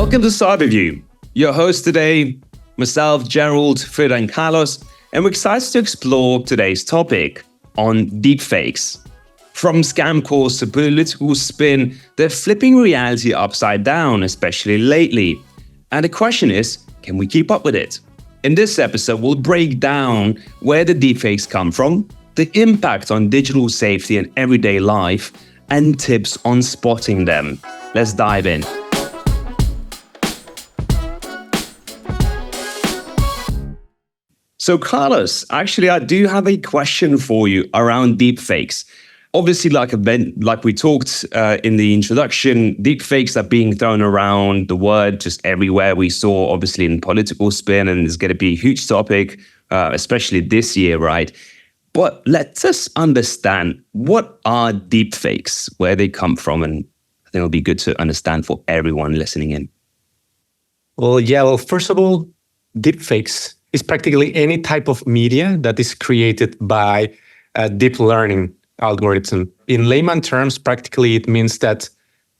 Welcome to Cyberview. Your host today, myself, Gerald, Frida, and Carlos, and we're excited to explore today's topic on deepfakes. From scam calls to political spin, they're flipping reality upside down, especially lately. And the question is, can we keep up with it? In this episode, we'll break down where the deepfakes come from, the impact on digital safety and everyday life, and tips on spotting them. Let's dive in. So Carlos, actually, I do have a question for you around deepfakes. Obviously, like we talked in the introduction, deepfakes are being thrown around the word just everywhere. We saw, obviously, in political spin, and it's going to be a huge topic, especially this year, right? But let's just understand, what are deepfakes, where they come from, and I think it'll be good to understand for everyone listening in. Well, first of all, deepfakes is practically any type of media that is created by a deep learning algorithm. In layman terms, practically it means that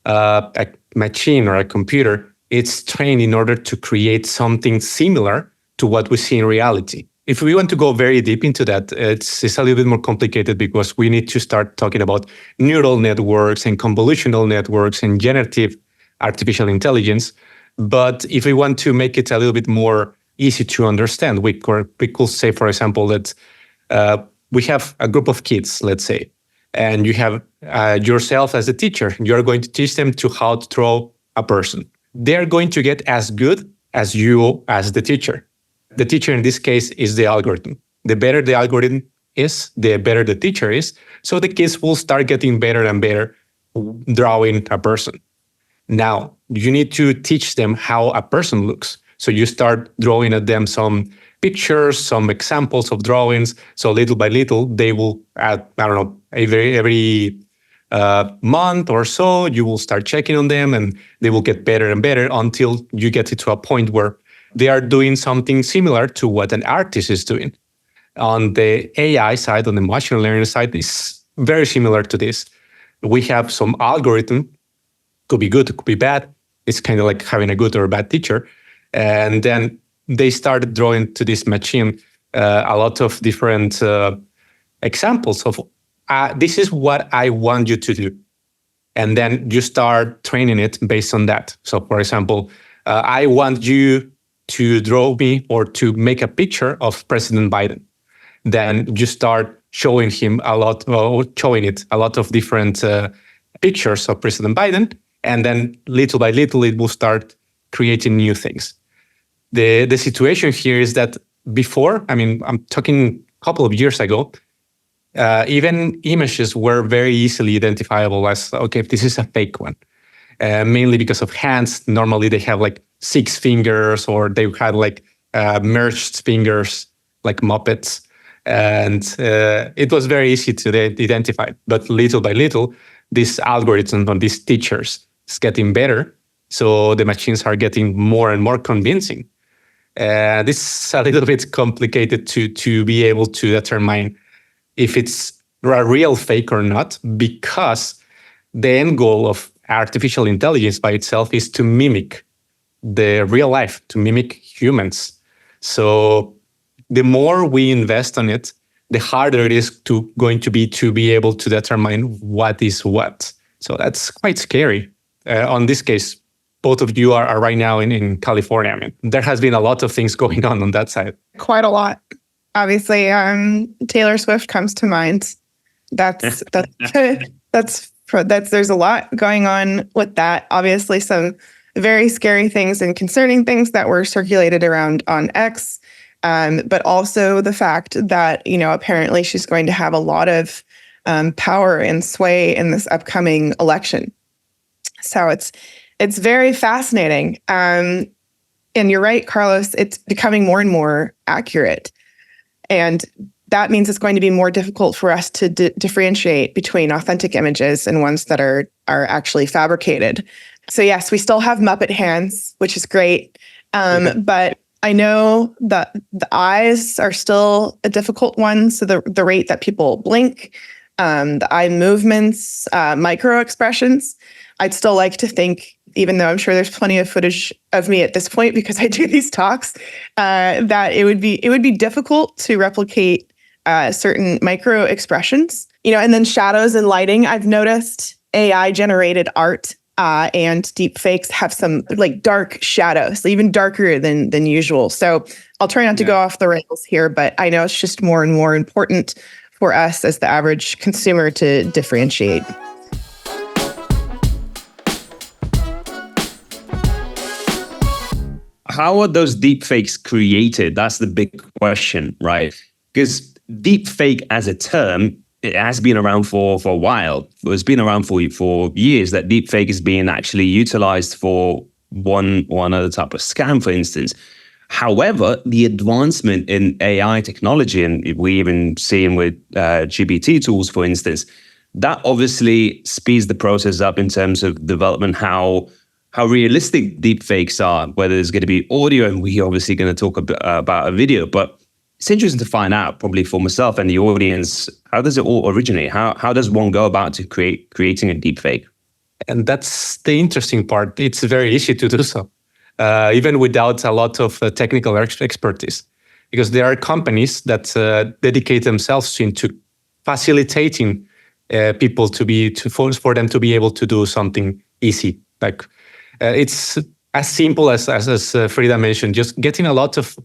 a machine or a computer is trained in order to create something similar to what we see in reality. If we want to go very deep into that, it's a little bit more complicated because we need to start talking about neural networks and convolutional networks and generative artificial intelligence. But if we want to make it a little bit more easy to understand, we could say, for example, that we have a group of kids, let's say, and you have yourself as a teacher. You're going to teach them to how to draw a person. They're going to get as good as you as the teacher. The teacher in this case is the algorithm. The better the algorithm is, the better the teacher is. So the kids will start getting better and better drawing a person. Now, you need to teach them how a person looks. So you start drawing at them some pictures, some examples of drawings. So little by little, they will, every month or so, you will start checking on them and they will get better and better until you get it to a point where they are doing something similar to what an artist is doing. On the AI side, on the machine learning side, it's very similar to this. We have some algorithm, could be good, it could be bad. It's kind of like having a good or a bad teacher. And then they started drawing to this machine a lot of different examples of, this is what I want you to do. And then you start training it based on that. So for example, I want you to draw me or to make a picture of President Biden. Then you start showing him a lot of different pictures of President Biden. And then little by little, it will start creating new things. The situation here is that before, I'm talking a couple of years ago, even images were very easily identifiable as, okay, this is a fake one. Mainly because of hands. Normally they have like 6 fingers, or they had like merged fingers, like Muppets. And it was very easy to identify. But little by little, this algorithm on these teachers is getting better. So the machines are getting more and more convincing. This is a little bit complicated to be able to determine if it's a real fake or not, because the end goal of artificial intelligence by itself is to mimic the real life, to mimic humans. So the more we invest on it, the harder it is going to be able to determine what is what. So that's quite scary. On this case, both of you are right now in California. There has been a lot of things going on that side. Quite a lot. Obviously, Taylor Swift comes to mind. That's there's a lot going on with that. Obviously, some very scary things and concerning things that were circulated around on X, but also the fact that, apparently she's going to have a lot of power and sway in this upcoming election. So it's very fascinating. And you're right, Carlos, it's becoming more and more accurate. And that means it's going to be more difficult for us to differentiate between authentic images and ones that are actually fabricated. So yes, we still have Muppet hands, which is great. But I know that the eyes are still a difficult one. So the rate that people blink, the eye movements, micro expressions, I'd still like to think even though I'm sure there's plenty of footage of me at this point because I do these talks, that it would be difficult to replicate certain micro expressions, and then shadows and lighting. I've noticed AI generated art and deepfakes have some like dark shadows, even darker than usual. So I'll try not to go off the rails here, but I know it's just more and more important for us as the average consumer to differentiate. How are those deepfakes created? That's the big question, right? Because deepfake as a term, it has been around for a while. It's been around for years that deepfake is being actually utilized for one other type of scam, for instance. However, the advancement in AI technology, and we even see with GPT tools, for instance, that obviously speeds the process up in terms of development, how realistic deepfakes are, whether there's going to be audio, and we're obviously going to talk about a video, but it's interesting to find out, probably for myself and the audience, how does it all originate? How does one go about to creating a deepfake? And that's the interesting part. It's very easy to do so, even without a lot of technical expertise, because there are companies that dedicate themselves into facilitating people for them to be able to do something easy. Like it's as simple as Frida mentioned, just getting a lot of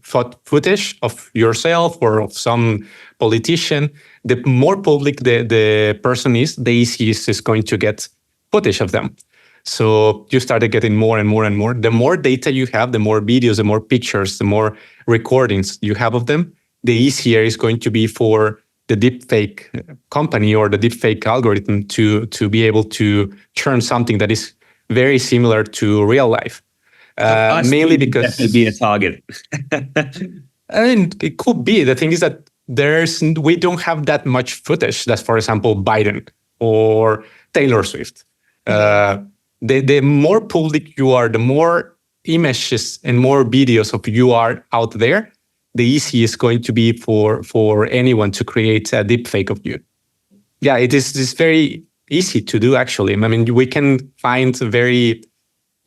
footage of yourself or of some politician. The more public the person is, the easiest is going to get footage of them. So you started getting more and more and more. The more data you have, the more videos, the more pictures, the more recordings you have of them, the easier it's going to be for the deepfake company or the deepfake algorithm to be able to turn something that is very similar to real life. Mainly because definitely be a target. I mean, it could be. The thing is that we don't have that much footage. That's, for example, Biden or Taylor Swift. The more public you are, the more images and more videos of you are out there, the easier it's going to be for anyone to create a deepfake of you. Yeah, it's very easy to do, actually. I mean, we can find very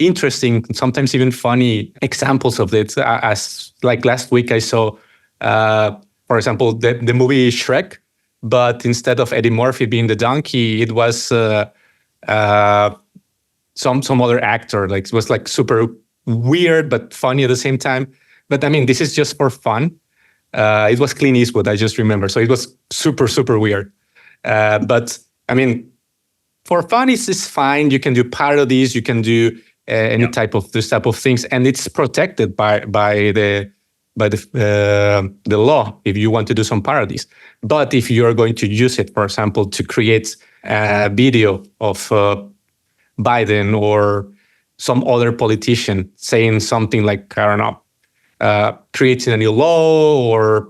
interesting, sometimes even funny examples of it. As like last week, I saw, for example, the movie Shrek, but instead of Eddie Murphy being the donkey, it was some other actor. Like it was like super weird but funny at the same time. But I mean, this is just for fun. It was Clint Eastwood, I just remember. So it was super, super weird. But I mean, for fun, it's fine. You can do parodies. You can do any type of this type of things, and it's protected by the law if you want to do some parodies. But if you are going to use it, for example, to create a video of Biden or some other politician saying something like, I don't know, creating a new law or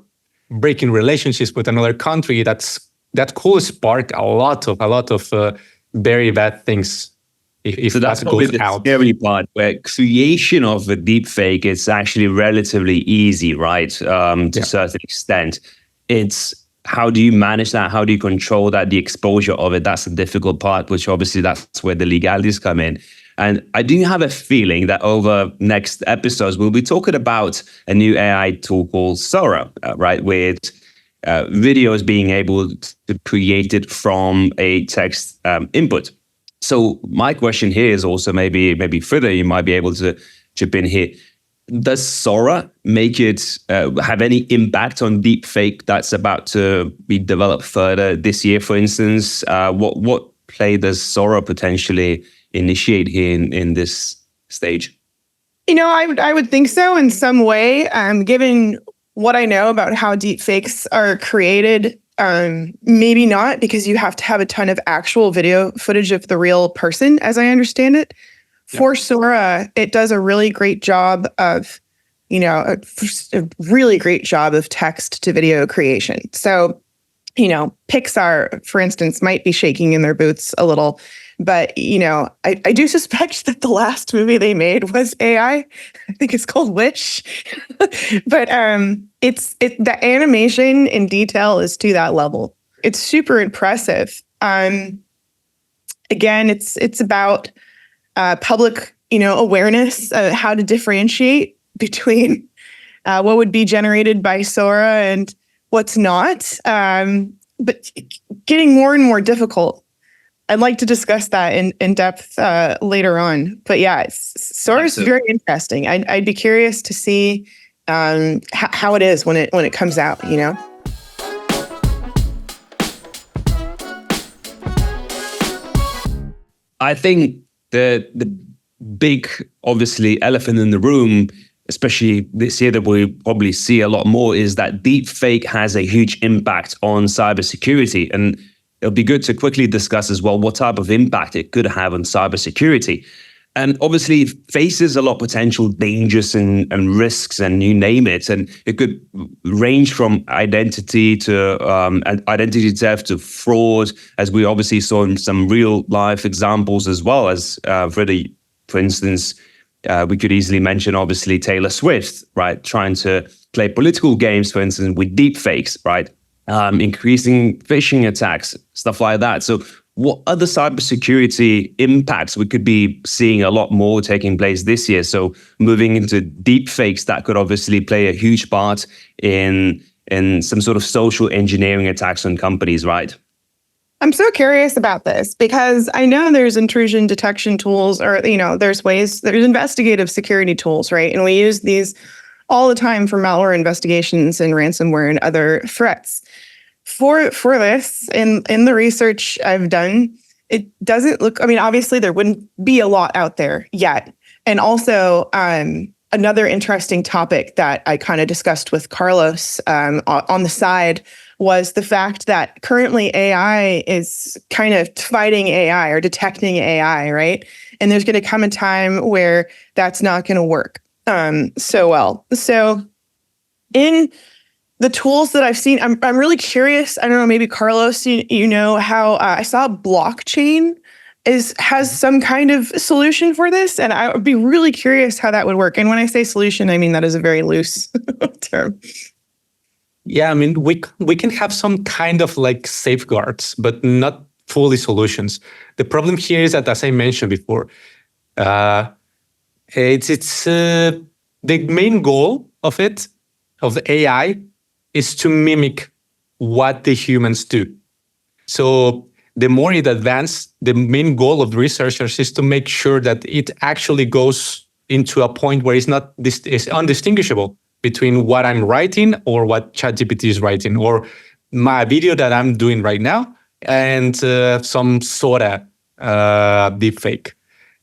breaking relationships with another country, that could spark a lot of very bad things. So that's probably the scary part, where creation of a deepfake is actually relatively easy, right? To a certain extent. It's how do you manage that? How do you control that? The exposure of it, that's the difficult part, which obviously that's where the legalities come in. And I do have a feeling that over next episodes, we'll be talking about a new AI tool called Sora, right? With videos being able to create it from a text input. So my question here is also maybe Frida, you might be able to chip in here. Does Sora make it have any impact on deepfake that's about to be developed further this year, for instance? What play does Sora potentially initiate here in this stage? I would think so in some way, given what I know about how deepfakes are created. Maybe not, because you have to have a ton of actual video footage of the real person, as I understand it. For Sora, it does a really great job of, a really great job of text to video creation. So, Pixar, for instance, might be shaking in their boots a little. But, I do suspect that the last movie they made was AI. I think it's called Wish. But the animation in detail is to that level. It's super impressive. Again, it's about public, awareness, how to differentiate between what would be generated by Sora and what's not, but getting more and more difficult. I'd like to discuss that in depth later on. But yeah, Sora is very interesting. I'd be curious to see how it is when it comes out, I think the big, obviously, elephant in the room, especially this year that we probably see a lot more, is that deepfake has a huge impact on cybersecurity. And it'll be good to quickly discuss as well what type of impact it could have on cybersecurity. And obviously it faces a lot of potential dangers and risks, and you name it. And it could range from identity to identity theft to fraud, as we obviously saw in some real life examples, as well as Frida, for instance. We could easily mention, obviously, Taylor Swift, right? Trying to play political games, for instance, with deepfakes, right? Increasing phishing attacks, stuff like that. So what other cybersecurity impacts we could be seeing a lot more taking place this year? So moving into deepfakes, that could obviously play a huge part in some sort of social engineering attacks on companies, right? I'm so curious about this because I know there's intrusion detection tools, or, there's investigative security tools, right? And we use these all the time for malware investigations and ransomware and other threats. For this, in the research I've done, it doesn't look, obviously there wouldn't be a lot out there yet. And also, another interesting topic that I kind of discussed with Carlos on the side was the fact that currently AI is kind of fighting AI or detecting AI, right? And there's going to come a time where that's not going to work so well. So in the tools that I've seen, I'm really curious. I don't know, maybe Carlos, you know how I saw blockchain has some kind of solution for this, and I would be really curious how that would work. And when I say solution, I mean that is a very loose term. Yeah, we can have some kind of like safeguards, but not fully solutions. The problem here is that, as I mentioned before, it's the main goal of the AI is to mimic what the humans do. So the more it advances, the main goal of the researchers is to make sure that it actually goes into a point where it's undistinguishable between what I'm writing or what ChatGPT is writing, or my video that I'm doing right now and some Sora deepfake.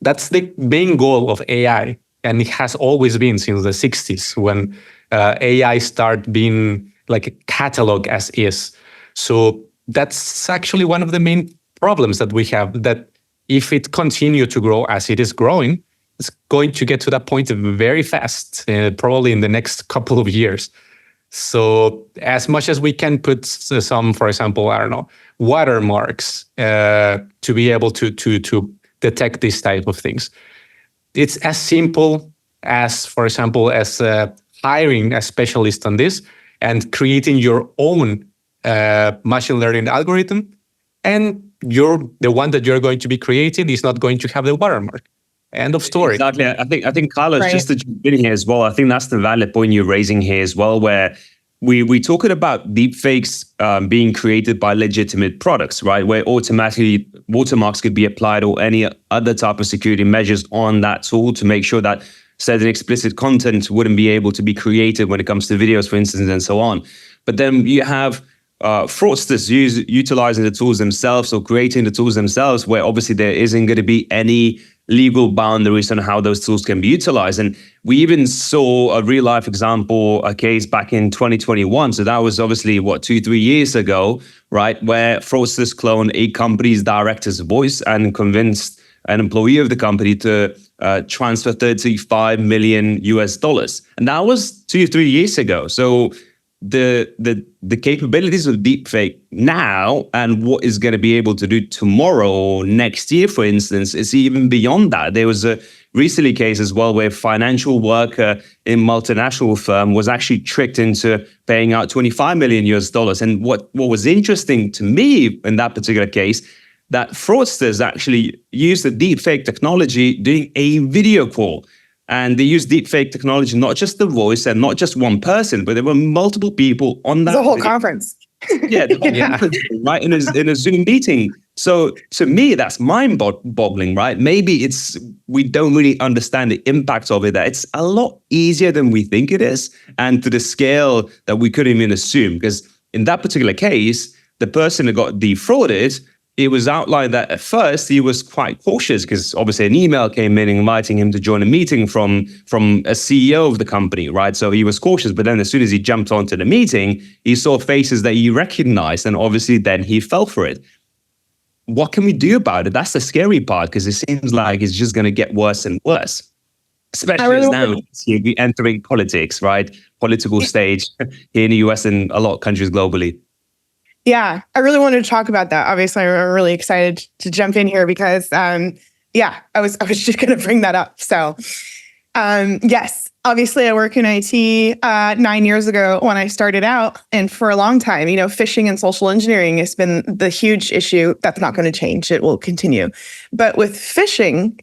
That's the main goal of AI, and it has always been since the 60s when AI started being like a catalog as is. So that's actually one of the main problems that we have, that if it continues to grow as it is growing, it's going to get to that point very fast, probably in the next couple of years. So as much as we can put some, for example, watermarks to be able to detect this type of things, it's as simple as, for example, as hiring a specialist on this and creating your own machine learning algorithm, and the one that you're going to be creating is not going to have the watermark. End of story. Exactly. I think Carlos, Right. just to jump in here as well, I think that's the valid point you're raising here as well, where we're talking about deepfakes being created by legitimate products, right? Where automatically watermarks could be applied, or any other type of security measures on that tool to make sure that certain explicit content wouldn't be able to be created when it comes to videos, for instance, and so on. But then you have fraudsters utilizing the tools themselves or creating the tools themselves, where obviously there isn't going to be any legal boundaries on how those tools can be utilized. And we even saw a real life example, a case back in 2021. So that was obviously 2-3 years ago, right? Where fraudsters cloned a company's director's voice and convinced an employee of the company to transfer $35 million US. And that was 2-3 years ago. So the capabilities of deepfake now and what is going to be able to do tomorrow or next year, for instance, is even beyond that. There was a recently case as well where a financial worker in multinational firm was actually tricked into paying out $25 million US. And what was interesting to me in that particular case, that fraudsters actually use the deepfake technology doing a video call. And they use deepfake technology, not just the voice and not just one person, but there were multiple people on that. The whole conference. Yeah, the whole conference, right, in a Zoom meeting. So to me, that's mind-boggling, right? Maybe we don't really understand the impact of it, that it's a lot easier than we think it is, and to the scale that we couldn't even assume. Because in that particular case, the person who got defrauded, it was outlined that at first he was quite cautious because obviously an email came in inviting him to join a meeting from a CEO of the company, right? So he was cautious, but then as soon as he jumped onto the meeting, he saw faces that he recognized, and obviously then he fell for it. What can we do about it? That's the scary part, because it seems like it's just going to get worse and worse, especially as now we're entering politics, right? Political stage here in the US and a lot of countries globally. Yeah, I really wanted to talk about that. Obviously, I'm really excited to jump in here because, I was just going to bring that up. So, yes, obviously, I work in IT 9 years ago when I started out, and for a long time, phishing and social engineering has been the huge issue. That's not going to change; it will continue. But with phishing,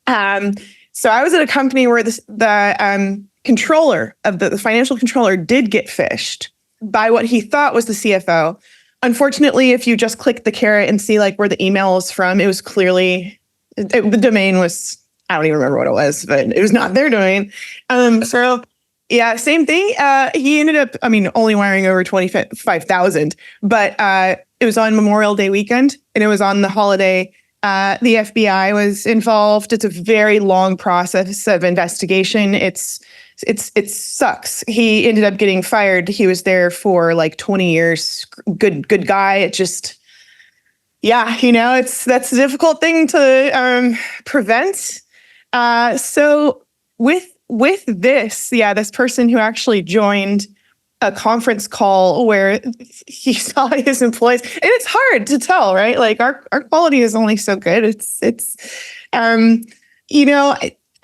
so I was at a company where the controller of the financial controller did get phished by what he thought was the CFO. Unfortunately, if you just click the caret and see like where the email is from, it was clearly, the domain was, I don't even remember what it was, but it was not their domain. So yeah, same thing. He ended up, only wiring over 25,000, but it was on Memorial Day weekend and it was on the holiday. The FBI was involved. It's a very long process of investigation. It sucks. He ended up getting fired. He was there for like 20 years. Good guy. It just, that's a difficult thing to prevent. So with this, this person who actually joined a conference call where he saw his employees, and it's hard to tell, right? Like our quality is only so good.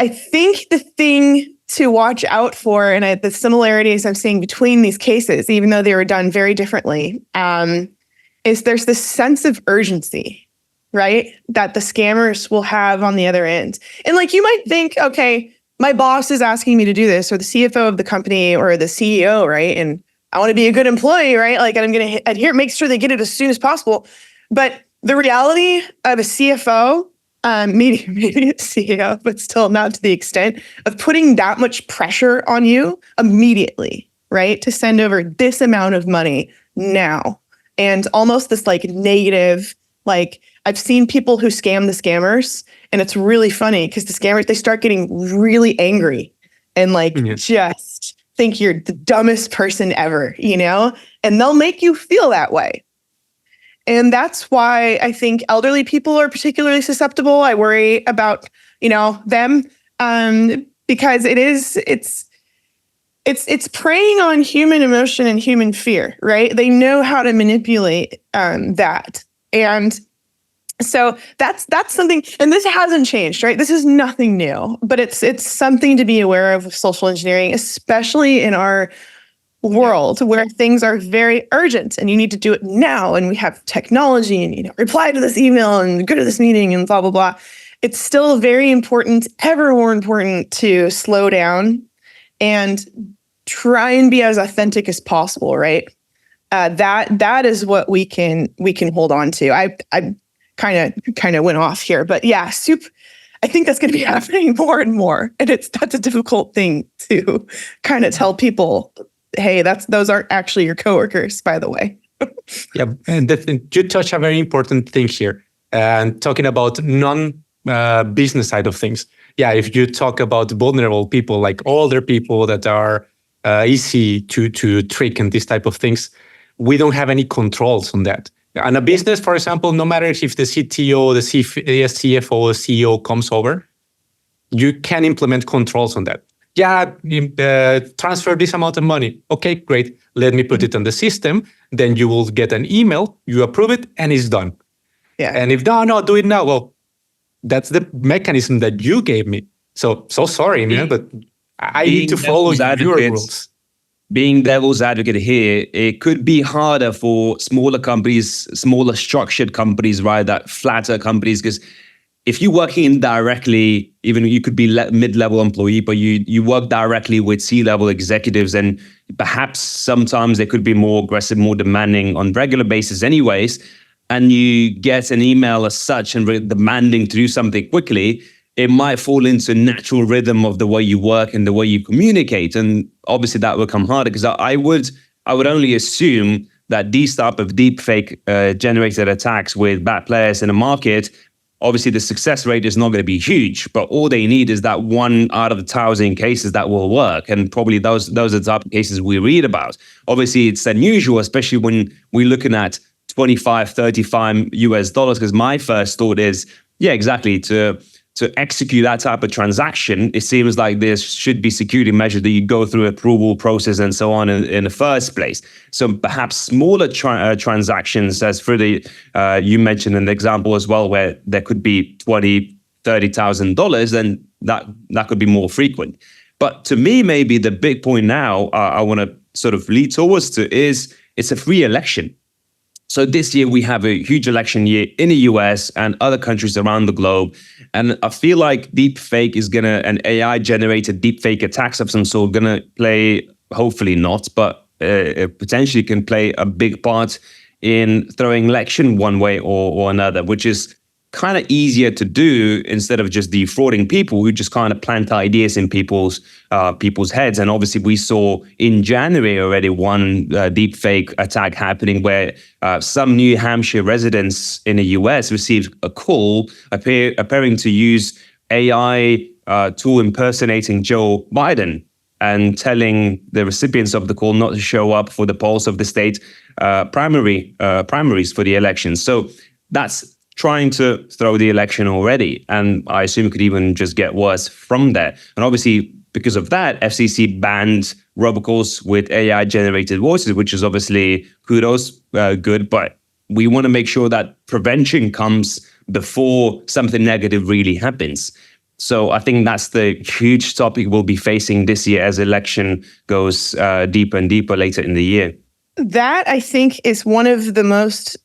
I think the thing to watch out for, and the similarities I'm seeing between these cases, even though they were done very differently, is there's this sense of urgency, right? That the scammers will have on the other end. And like, you might think, okay, my boss is asking me to do this, or the CFO of the company, or the CEO, right? And I want to be a good employee, right? Like, and I'm going to adhere, make sure they get it as soon as possible. But the reality of a CFO, maybe a CEO, but still not to the extent of putting that much pressure on you immediately, right? To send over this amount of money now. And almost this like negative, like I've seen people who scam the scammers, and it's really funny because the scammers, they start getting really angry and like just think you're the dumbest person ever, and they'll make you feel that way. And that's why I think elderly people are particularly susceptible. I worry about, them, because it's preying on human emotion and human fear, right? They know how to manipulate that. And so that's something, and this hasn't changed, right? This is nothing new, but it's something to be aware of with social engineering, especially in our world where things are very urgent and you need to do it now. And we have technology and, reply to this email and go to this meeting and blah, blah, blah. It's still very important, ever more important to slow down and try and be as authentic as possible, right? That is what we can hold on to. I kind of went off here, but yeah, I think that's going to be happening more and more. And that's a difficult thing to kind of tell people, hey, those aren't actually your coworkers, by the way. Yeah, and you touch a very important thing here. And talking about non-business side of things. Yeah, if you talk about vulnerable people, like older people that are easy to trick and this type of things, we don't have any controls on that. And a business, for example, no matter if the CTO, the CFO, the CEO comes over, you can implement controls on that. Yeah, transfer this amount of money. Okay, great. Let me put it on the system. Then you will get an email, you approve it, and it's done. Yeah. And if no, do it now. Well, that's the mechanism that you gave me. So sorry, man, but I need to follow your rules. being devil's advocate here, it could be harder for smaller companies, smaller structured companies, right? That flatter companies, because if you're working indirectly, even you could be mid-level employee, but you work directly with C-level executives, and perhaps sometimes they could be more aggressive, more demanding on regular basis anyways, and you get an email as such and demanding to do something quickly, it might fall into a natural rhythm of the way you work and the way you communicate. And obviously that will come harder, because I would only assume that these type of deepfake generated attacks with bad players in the market, obviously the success rate is not going to be huge, but all they need is that 1 out of 1,000 cases that will work. And probably those are the type of cases we read about. Obviously it's unusual, especially when we're looking at 25, 35 US dollars, because my first thought is, yeah, exactly, to execute that type of transaction, it seems like there should be security measures that you go through approval process and so on in the first place. So perhaps smaller transactions, as Frida, you mentioned an example as well, where there could be $20,000, $30,000, then that could be more frequent. But to me, maybe the big point now I want to sort of lead towards to is it's a free election. So this year we have a huge election year in the US and other countries around the globe. And I feel like deepfake is an AI generated deepfake attacks of some sort gonna play, hopefully not, but it potentially can play a big part in throwing election one way or another, which is kind of easier to do instead of just defrauding people who just kind of plant ideas in people's heads. And obviously we saw in January already one deepfake attack happening where some New Hampshire residents in the US received a call appearing to use AI tool impersonating Joe Biden and telling the recipients of the call not to show up for the polls of the state primaries for the election. So that's trying to throw the election already. And I assume it could even just get worse from there. And obviously, because of that, FCC banned robocalls with AI-generated voices, which is obviously kudos, good, but we want to make sure that prevention comes before something negative really happens. So I think that's the huge topic we'll be facing this year as election goes deeper and deeper later in the year. That, I think, is one of the most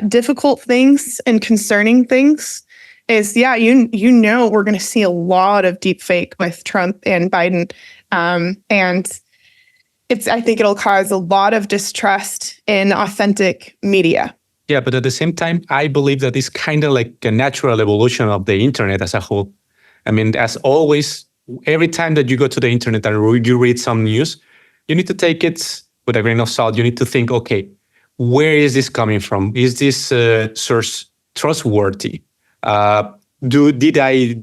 difficult things and concerning things is, you know, we're going to see a lot of deepfake with Trump and Biden. And I think it'll cause a lot of distrust in authentic media. Yeah, but at the same time, I believe that it's kind of like a natural evolution of the internet as a whole. I mean, as always, every time that you go to the internet and you read some news, you need to take it with a grain of salt. You need to think, okay, where is this coming from? Is this source trustworthy? Did I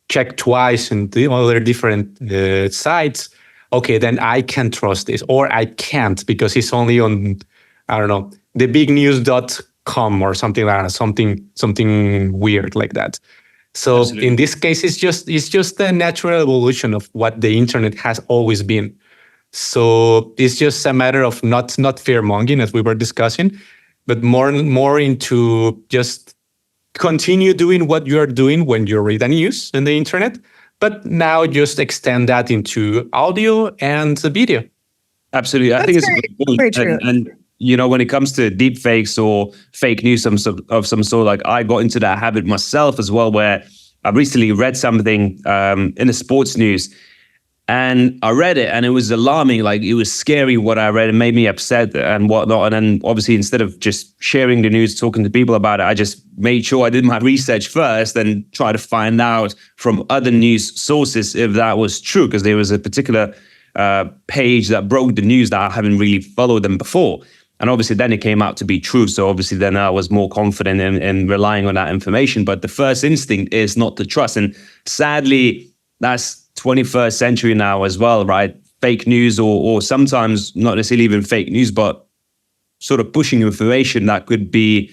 check twice and the other different sites? Okay, then I can trust this, or I can't because it's only on, I don't know, thebignews.com or something like that, something weird like that. So Absolutely. In this case, it's just a natural evolution of what the internet has always been. So it's just a matter of not fear-mongering, as we were discussing, but more into just continue doing what you are doing when you read the news on the internet, but now just extend that into audio and video. Absolutely. I think it's very true. And you know, when it comes to deep fakes or fake news of some sort, like I got into that habit myself as well, where I recently read something in the sports news. And I read it and it was alarming. Like it was scary what I read. It made me upset and whatnot. And then obviously instead of just sharing the news, talking to people about it, I just made sure I did my research first and try to find out from other news sources if that was true. Because there was a particular page that broke the news that I haven't really followed them before. And obviously then it came out to be true. So obviously then I was more confident in relying on that information. But the first instinct is not to trust. And sadly, that's 21st century now as well, right? Fake news or sometimes not necessarily even fake news, but sort of pushing information that could be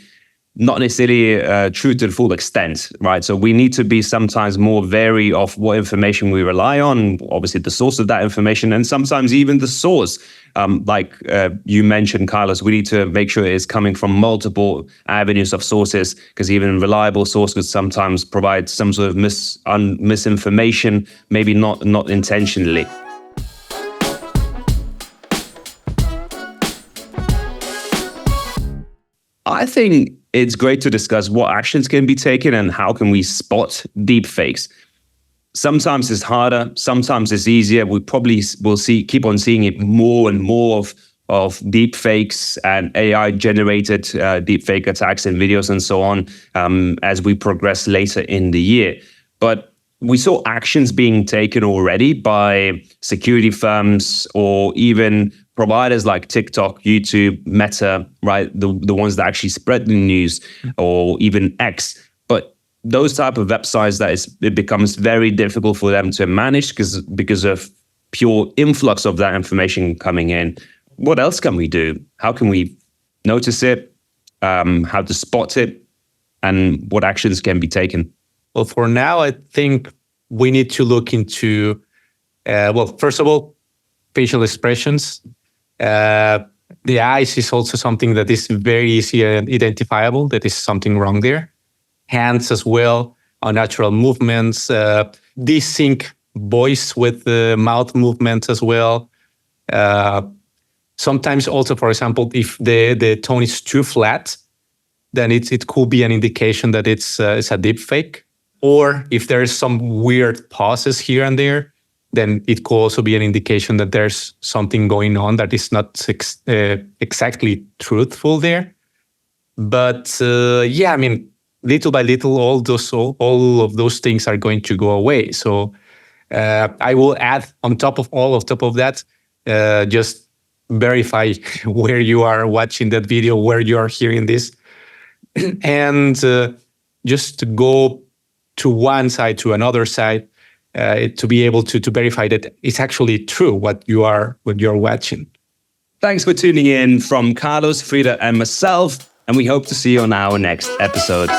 not necessarily true to the full extent, right? So we need to be sometimes more wary of what information we rely on, obviously the source of that information, and sometimes even the source. Like you mentioned, Carlos, we need to make sure it's coming from multiple avenues of sources, because even reliable source could sometimes provide some sort of misinformation, maybe not intentionally. I think it's great to discuss what actions can be taken and how can we spot deepfakes. Sometimes it's harder, sometimes it's easier. We probably will keep on seeing it more and more of deepfakes and AI-generated deepfake attacks in videos and so on as we progress later in the year. But we saw actions being taken already by security firms or even providers like TikTok, YouTube, Meta, right? The ones that actually spread the news, or even X. But those type of websites, it becomes very difficult for them to manage because of pure influx of that information coming in. What else can we do? How can we notice it? How to spot it? And what actions can be taken? Well, for now, I think we need to look into, first of all, facial expressions. The eyes is also something that is very easy and identifiable. That is something wrong there. Hands as well, unnatural movements, desync voice with the mouth movements as well. Sometimes also, for example, if the tone is too flat, then it could be an indication that it's a deep fake. Or if there's some weird pauses here and there, then it could also be an indication that there's something going on that is not exactly truthful there. But little by little, all of those things are going to go away. So I will add on top of that, just verify where you are watching that video, where you are hearing this, and just to go to one side, to another side, to be able to verify that it's actually true what you're watching. Thanks for tuning in from Carlos, Frida, and myself, and we hope to see you on our next episode.